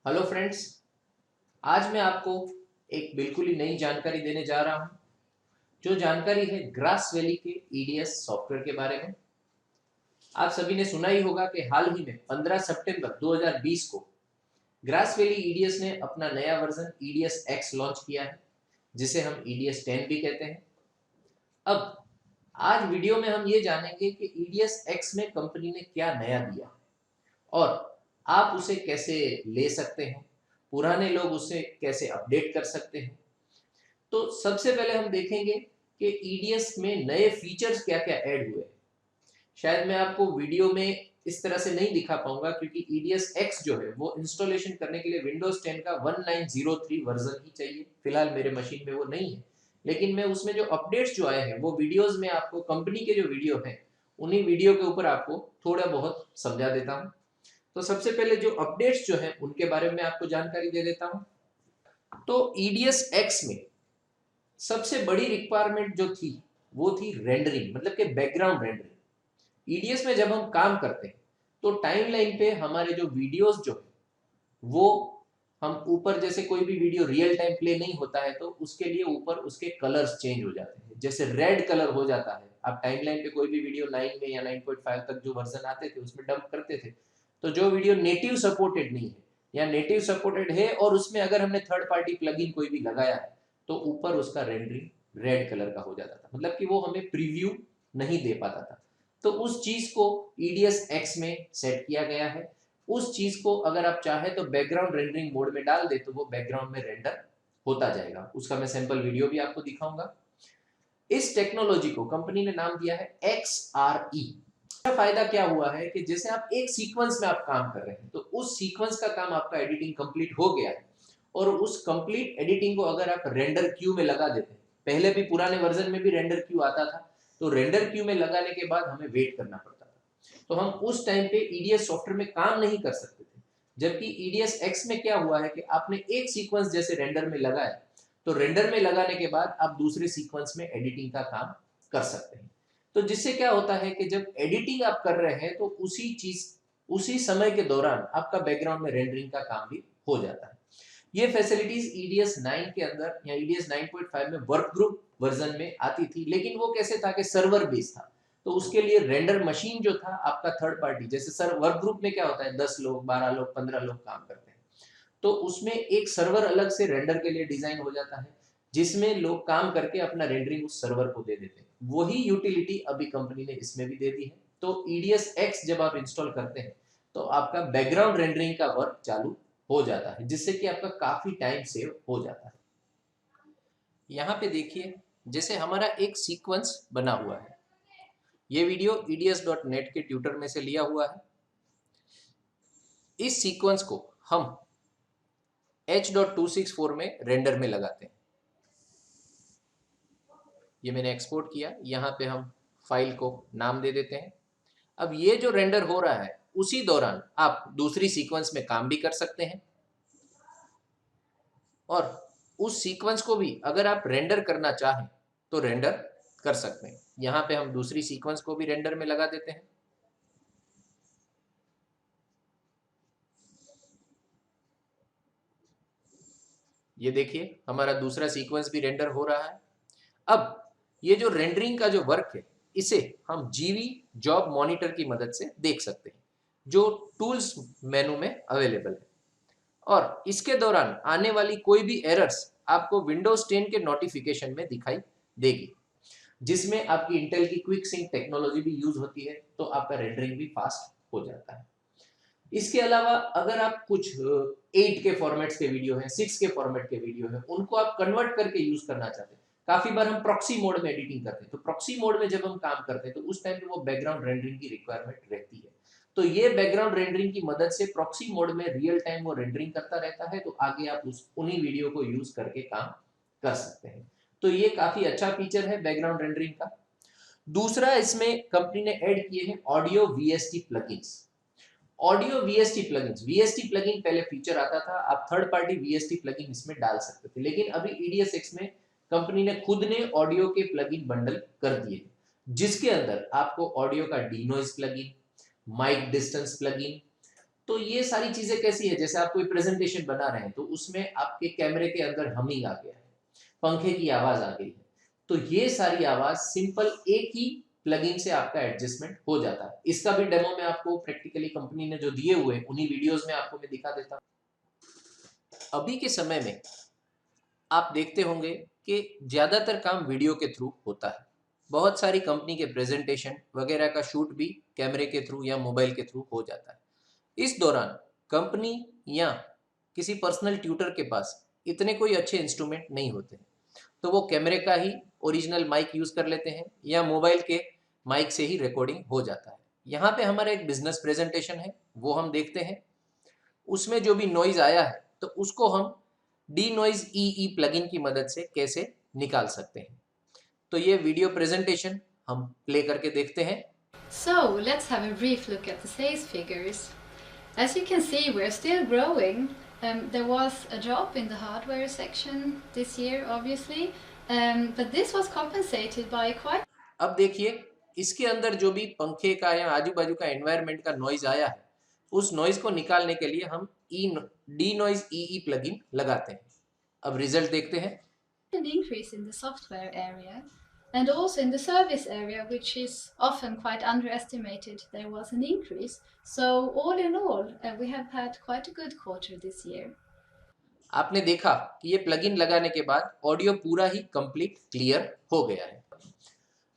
Hello friends. आज मैं आपको एक बिल्कुल ही नई जानकारी देने जा रहा हूं। जो जानकारी है ग्रास वैली के ईडीएस सॉफ्टवेयर के बारे में। आप सभी ने सुना ही होगा कि हाल ही में 15 सितंबर 2020 को ग्रास वैली ईडीएस ने अपना नया वर्जन ईडीएस एक्स लॉन्च किया है, जिसे हम ईडीएस 10 भी कहते हैं। अब आज वीडियो में हम ये जानेंगे कि ईडीएस एक्स में कंपनी ने क्या नया दिया और आप उसे कैसे ले सकते हैं, पुराने लोग उसे कैसे अपडेट कर सकते हैं। तो सबसे पहले हम देखेंगे कि ईडीएस में नए फीचर्स क्या क्या ऐड हुए हैं। शायद मैं आपको वीडियो में इस तरह से नहीं दिखा पाऊंगा, क्योंकि ईडीएस एक्स जो है वो इंस्टॉलेशन करने के लिए विंडोज 10 का 1903 वर्जन ही चाहिए। फिलहाल मेरे मशीन में वो नहीं है, लेकिन मैं उसमें जो अपडेट्स जो आए हैं वो वीडियोस में आपको, कंपनी के जो वीडियो हैं उन्हीं वीडियो के ऊपर आपको थोड़ा बहुत समझा देता हूँ। तो सबसे पहले जो अपडेट्स जो है उनके बारे में आपको जानकारी दे देता हूँ। तो ईडीएस एक्स में सबसे बड़ी रिक्वायरमेंट जो थी वो थी रेंडरिंग, मतलब कि बैकग्राउंड रेंडरिंग। ईडीएस में जब हम काम करते हैं तो टाइमलाइन पे हमारे जो वीडियोस जो है वो, हम ऊपर जैसे कोई भी वीडियो रियल टाइम प्ले नहीं होता है तो उसके लिए ऊपर उसके कलर्स चेंज हो जाते हैं। जैसे रेड कलर हो जाता है, आप टाइमलाइन पे कोई भी वीडियो 9 में या 9.5 तक जो वर्जन आते थे उसमें डंप करते थे, तो जो वीडियो नेटिव सपोर्टेड नहीं है या नेटिव सपोर्टेड है और उसमें अगर हमने थर्ड पार्टी प्लगइन कोई भी लगाया है तो ऊपर उसका रेंडरिंग रेड कलर का हो जाता था, मतलब कि वो हमें प्रीव्यू नहीं दे पाता था। तो उस चीज को ईडीएस एक्स में सेट किया गया है। उस चीज को अगर आप चाहे तो बैकग्राउंड रेंडरिंग मोड में डाल दे तो वो बैकग्राउंड में रेंडर होता जाएगा। उसका मैं सैंपल वीडियो भी आपको दिखाऊंगा। इस टेक्नोलॉजी को कंपनी ने नाम दिया है XRE। फायदा क्या हुआ है कि जैसे आप एक सीक्वेंस में आप काम कर रहे हैं तो उस सीक्वेंस का काम आपका एडिटिंग कंप्लीट हो गया है, और उस कंप्लीट एडिटिंग को अगर आप रेंडर क्यू में लगा देते हैं, पहले भी पुराने वर्जन में भी रेंडर क्यू आता था, तो रेंडर क्यू में लगाने के बाद हमें वेट करना पड़ता था, तो हम उस टाइम पे ईडीएस सॉफ्टवेयर में काम नहीं कर सकते थे। जबकि ईडीएस एक्स में क्या हुआ है कि आपने एक सीक्वेंस जैसे रेंडर में लगाया, तो रेंडर में लगाने के बाद आप दूसरे सीक्वेंस में एडिटिंग का काम कर सकते हैं। तो जिससे क्या होता है कि जब एडिटिंग आप कर रहे हैं तो उसी चीज, उसी समय के दौरान आपका बैकग्राउंड में रेंडरिंग का काम भी हो जाता है। ये फैसिलिटीज ईडीएस 9 के अंदर या ईडीएस 9.5 में वर्क ग्रुप वर्जन में आती थी, लेकिन वो कैसे था कि सर्वर बेस था, तो उसके लिए रेंडर मशीन जो था आपका थर्ड पार्टी, जैसे सर वर्क ग्रुप में क्या होता है 10 लोग 12 लोग 15 लोग काम करते हैं, तो उसमें एक सर्वर अलग से रेंडर के लिए डिजाइन हो जाता है, जिसमें लोग काम करके अपना रेंडरिंग उस सर्वर को दे देते हैं। वही यूटिलिटी अभी कंपनी ने इसमें भी दे दी है। तो ईडीएस एक्स जब आप इंस्टॉल करते हैं तो आपका बैकग्राउंड रेंडरिंग का वर्क चालू हो जाता है, जिससे कि आपका काफी टाइम सेव हो जाता है। यहाँ पे देखिए, जैसे हमारा एक सीक्वेंस बना हुआ है, ये वीडियो eds.net के ट्यूटर में से लिया हुआ है। इस सीक्वेंस को हम H.264 में रेंडर में लगाते हैं। ये मैंने एक्सपोर्ट किया, यहाँ पे हम फाइल को नाम दे देते हैं। अब ये जो रेंडर हो रहा है उसी दौरान आप दूसरी सीक्वेंस में काम भी कर सकते हैं, और उस सीक्वेंस को भी अगर आप रेंडर करना चाहें तो रेंडर कर सकते हैं। यहाँ पे हम दूसरी सीक्वेंस को भी रेंडर में लगा देते हैं। ये देखिए हमारा दूसरा सीक्वेंस भी रेंडर हो रहा है। अब ये जो रेंडरिंग का जो वर्क है इसे हम जीवी जॉब मॉनिटर की मदद से देख सकते हैं, जो टूल्स मेनू में अवेलेबल है। और इसके दौरान आने वाली कोई भी एरर्स आपको विंडोज 10 के नोटिफिकेशन में दिखाई देगी, जिसमें आपकी इंटेल की क्विक सिंक टेक्नोलॉजी भी यूज होती है, तो आपका रेंडरिंग भी फास्ट हो जाता है। इसके अलावा अगर आप कुछ 8 के फॉर्मेट्स के वीडियो है, 6 के फॉर्मेट के वीडियो है, उनको आप कन्वर्ट करके यूज करना चाहते हैं। काफी बार हम प्रॉक्सी मोड में एडिटिंग करते हैं, तो प्रॉक्सी मोड में जब हम काम करते हैं तो उस टाइम पे वो बैकग्राउंड रेंडरिंग की रिक्वायरमेंट रहती है। तो ये बैकग्राउंड रेंडरिंग की मदद से प्रॉक्सी मोड में रियल टाइम वो रेंडरिंग करता रहता है, तो आगे आप उन्हीं वीडियो को यूज करके काम कर सकते हैं। तो ये काफी अच्छा फीचर है बैकग्राउंड रेंडरिंग का। दूसरा, इसमें कंपनी ने ऐड किए हैं audio VST plugins. Audio VST plugins, VST plugin पहले फीचर आता था, आप थर्ड पार्टी वीएसटी प्लगइन इसमें डाल सकते थे, लेकिन अभी ईडीएस एक्स में कंपनी ने खुद ने ऑडियो के प्लगइन बंडल कर दिए, जिसके अंदर आपको ऑडियो का डीनॉइज प्लगइन, माइक डिस्टेंस प्लगइन, तो ये सारी चीजें कैसी है, जैसे आप कोई प्रेजेंटेशन बना रहे हैं तो उसमें आपके कैमरे के अंदर हमिंग आ गया है, पंखे की आवाज आ गई है, तो ये सारी आवाज सिंपल एक ही प्लगइन से आपका एडजस्टमेंट हो जाता है। इसका भी डेमो मैं आपको प्रैक्टिकली कंपनी ने जो दिए हुए उन्हीं वीडियोस में आपको मैं दिखा देता हूं। अभी के समय में आप देखते होंगे कि ज्यादातर काम वीडियो के थ्रू होता है। बहुत सारी कंपनी के प्रेजेंटेशन वगैरह का शूट भी कैमरे के थ्रू या मोबाइल के थ्रू हो जाता है। इस दौरान कंपनी या किसी पर्सनल ट्यूटर के पास इतने कोई अच्छे इंस्ट्रूमेंट नहीं होते, तो वो कैमरे का ही ओरिजिनल माइक यूज कर लेते हैं या मोबाइल के माइक से ही रिकॉर्डिंग हो जाता है। यहाँ पे हमारा एक बिजनेस प्रेजेंटेशन है, वो हम देखते हैं। उसमें जो भी नॉइज आया है तो उसको हम डी नॉइज ई प्लगइन की मदद से कैसे निकाल सकते हैं। तो ये वीडियो प्रेजेंटेशन हम प्ले करके देखते हैं। So let's have a brief look at the sales figures. As you can see, we're still growing. There was a drop in the hardware section this year, obviously, but this was compensated by quite. अब देखिए, इसके अंदर जो भी पंखे का या आजू बाजू का एनवायरनमेंट का नॉइज आया है, उस नॉइज को निकालने के लिए हम डी नॉइज ई प्लगइन लगाते हैं। अब रिजल्ट देखते हैं। An increase in the software area and also in the service area, which is often quite underestimated. There was an increase. So all in all, we have had quite a good quarter this year. आपने देखा कि ये plugin लगाने के बाद audio पूरा ही complete clear हो गया है।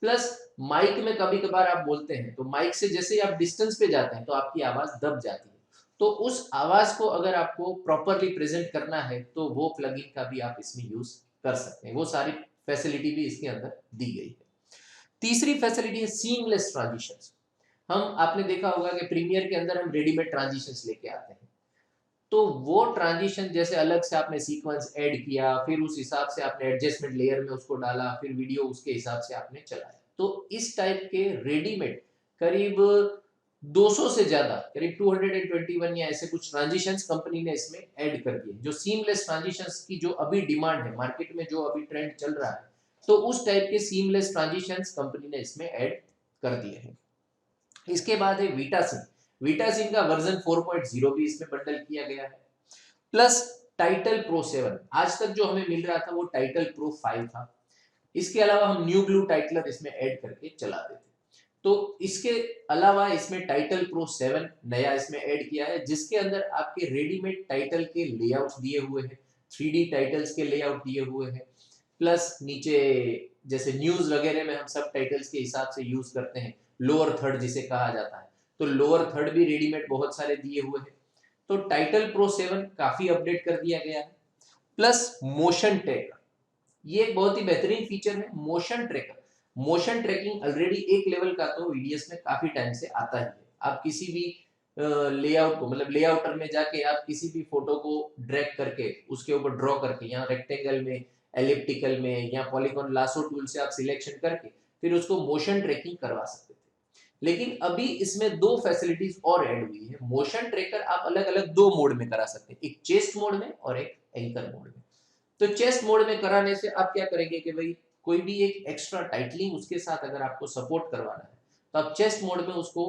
प्लस माइक में कभी कभार आप बोलते हैं तो माइक से जैसे आप डिस्टेंस पे जाते हैं तो आपकी आवाज दब जाती है, तो उस आवाज को अगर आपको प्रॉपरली प्रेजेंट करना है तो वो प्लगइन का भी आप इसमें यूज कर सकते हैं। वो सारी फैसिलिटी भी इसके अंदर दी गई है। तीसरी फैसिलिटी है सीमलेस ट्रांजिशंस। हम आपने देखा होगा कि प्रीमियर के अंदर हम रेडीमेड ट्रांजिशंस लेके आते हैं, तो वो ट्रांजिशन जैसे अलग से आपने सीक्वेंस ऐड किया, फिर उस हिसाब से आपने एडजस्टमेंट लेयर में उसको डाला, फिर वीडियो उसके हिसाब से आपने चलाया, तो इस टाइप के रेडीमेड करीब 200 से ज्यादा, करीब 221 या ऐसे कुछ ट्रांजिशंस कंपनी ने इसमें ऐड कर दिए। जो सीमलेस ट्रांजिशंस की जो अभी डिमांड है मार्केट में, जो अभी ट्रेंड चल रहा है, तो उस टाइप के सीमलेस ट्रांजिशंस कंपनी ने इसमें ऐड कर दिए हैं। इसके बाद है वीटासिन। वीटासिन का वर्जन 4.0 भी इसमें बंडल किया गया है। प्लस टाइटल प्रो 7, आज तक जो हमें मिल रहा था वो टाइटल प्रो 5 था। इसके अलावा हम न्यू ब्लू टाइटलर इसमें ऐड करके चलाते थे। तो इसके अलावा इसमें टाइटल प्रो 7 नया इसमें ऐड किया है, जिसके अंदर आपके रेडीमेड टाइटल के लेआउट्स दिए हुए हैं, 3D टाइटल्स के लेआउट दिए हुए हैं। प्लस नीचे जैसे न्यूज वगैरह में हम सब टाइटल्स के हिसाब से यूज करते हैं, लोअर थर्ड जिसे कहा जाता है, तो लोअर थर्ड भी रेडीमेड बहुत सारे दिए हुए हैं। तो टाइटल प्रो 7 काफी अपडेट कर दिया गया है। प्लस मोशन ट्रैकर, ये एक बहुत ही बेहतरीन फीचर है। Motion tracker, motion tracking already एक लेवल का तो वीडीएस में काफी टाइम से आता ही है। आप किसी भी लेआउट को, मतलब लेआउटर में जाके आप किसी भी फोटो को ड्रैग करके उसके ऊपर ड्रॉ करके, यहाँ रेक्टेंगल में, एलिप्टिकल में या पॉलीगॉन लासो टूल से आप सिलेक्शन करके फिर उसको मोशन ट्रैकिंग करवा सकते थे। लेकिन अभी इसमें दो फैसिलिटीज और ऐड हुई है। मोशन ट्रैकर आप अलग अलग दो मोड में करा सकते हैं, एक चेस्ट मोड में और एक एंकर मोड में। तो चेस्ट मोड में कराने से आप क्या करेंगे कि भाई कोई भी एक एक्स्ट्रा टाइटलिंग उसके साथ अगर आपको सपोर्ट करवाना है तो आप चेस्ट मोड में उसको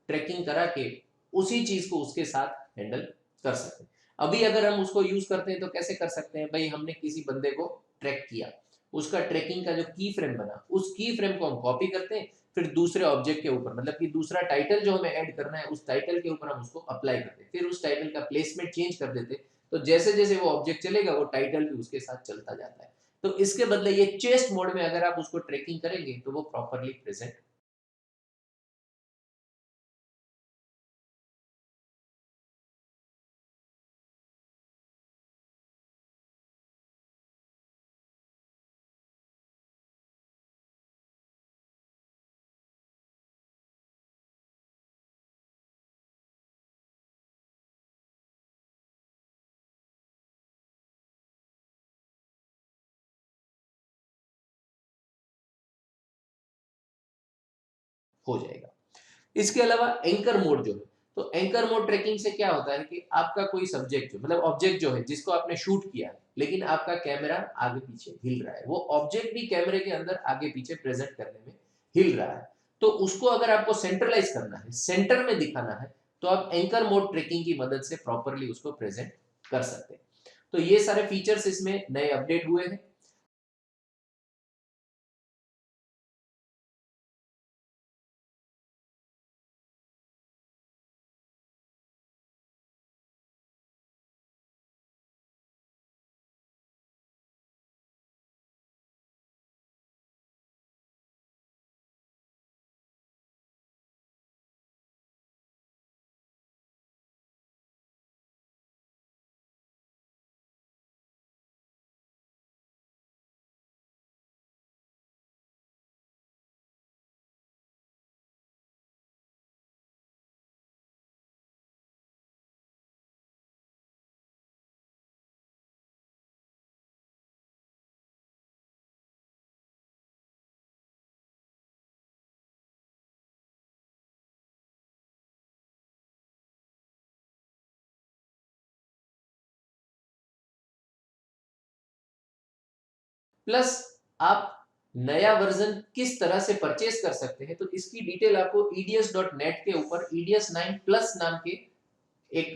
ट्रैकिंग करा के उसी चीज को उसके साथ हैंडल कर सकते हैं। अभी अगर हम उसको यूज करते हैं तो कैसे कर सकते हैं, भाई हमने किसी बंदे को ट्रैक किया, उसका ट्रैकिंग का जो की फ्रेम बना, उस की फ्रेम को हम कॉपी करते हैं, फिर दूसरे ऑब्जेक्ट के ऊपर, मतलब कि दूसरा टाइटल जो हमें ऐड करना है उस टाइटल के ऊपर हम उसको अप्लाई करते हैं, फिर उस टाइटल का प्लेसमेंट चेंज कर देते, तो जैसे जैसे वो ऑब्जेक्ट चलेगा वो टाइटल भी उसके साथ चलता जाता है। तो इसके बदले ये चेस्ट मोड में अगर आप उसको ट्रैकिंग करेंगे तो वो प्रॉपरली प्रेजेंट हो जाएगा। इसके अलावा एंकर मोड जो है, तो एंकर मोड ट्रैकिंग से क्या होता है कि आपका कोई सब्जेक्ट जो, मतलब ऑब्जेक्ट जो है जिसको आपने शूट किया है, लेकिन आपका कैमरा आगे पीछे हिल रहा है, वो ऑब्जेक्ट भी कैमरे के अंदर आगे पीछे प्रेजेंट करने में हिल रहा है, तो उसको अगर आपको सेंट्रलाइज करना है, सेंटर में दिखाना है, तो आप एंकर मोड ट्रैकिंग की मदद से प्रॉपरली उसको प्रेजेंट कर सकते हैं। तो ये सारे फीचर्स इसमें नए अपडेट हुए हैं। प्लस आप नया वर्जन किस तरह से परचेस कर सकते हैं, तो इसकी डिटेल आपको eds.net के ऊपर eds9 प्लस नाम के एक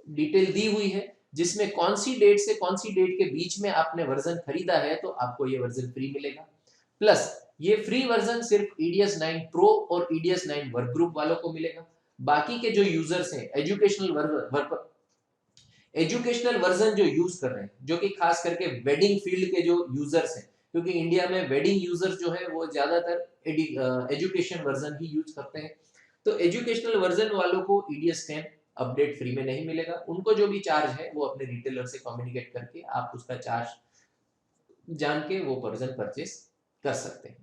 डिटेल दी हुई है, जिसमें कौन सी डेट से कौन सी डेट के बीच में आपने वर्जन खरीदा है तो आपको ये वर्जन फ्री मिलेगा। प्लस ये फ्री वर्जन सिर्फ eds9 प्रो और eds9 वर्क ग्रुप वालों को मिलेगा। बाकी के जो यूजर्स हैं एजुकेशनल वर्जन जो यूज कर रहे हैं, जो कि खास करके वेडिंग फील्ड के जो यूजर्स हैं, क्योंकि इंडिया में वेडिंग यूजर्स जो है वो ज्यादातर एजुकेशन वर्जन ही यूज करते हैं, तो एजुकेशनल वर्जन वालों को eds10 अपडेट फ्री में नहीं मिलेगा। उनको जो भी चार्ज है वो अपने रिटेलर से कम्युनिकेट करके आप उसका चार्ज जान के वो वर्जन परचेस कर सकते हैं।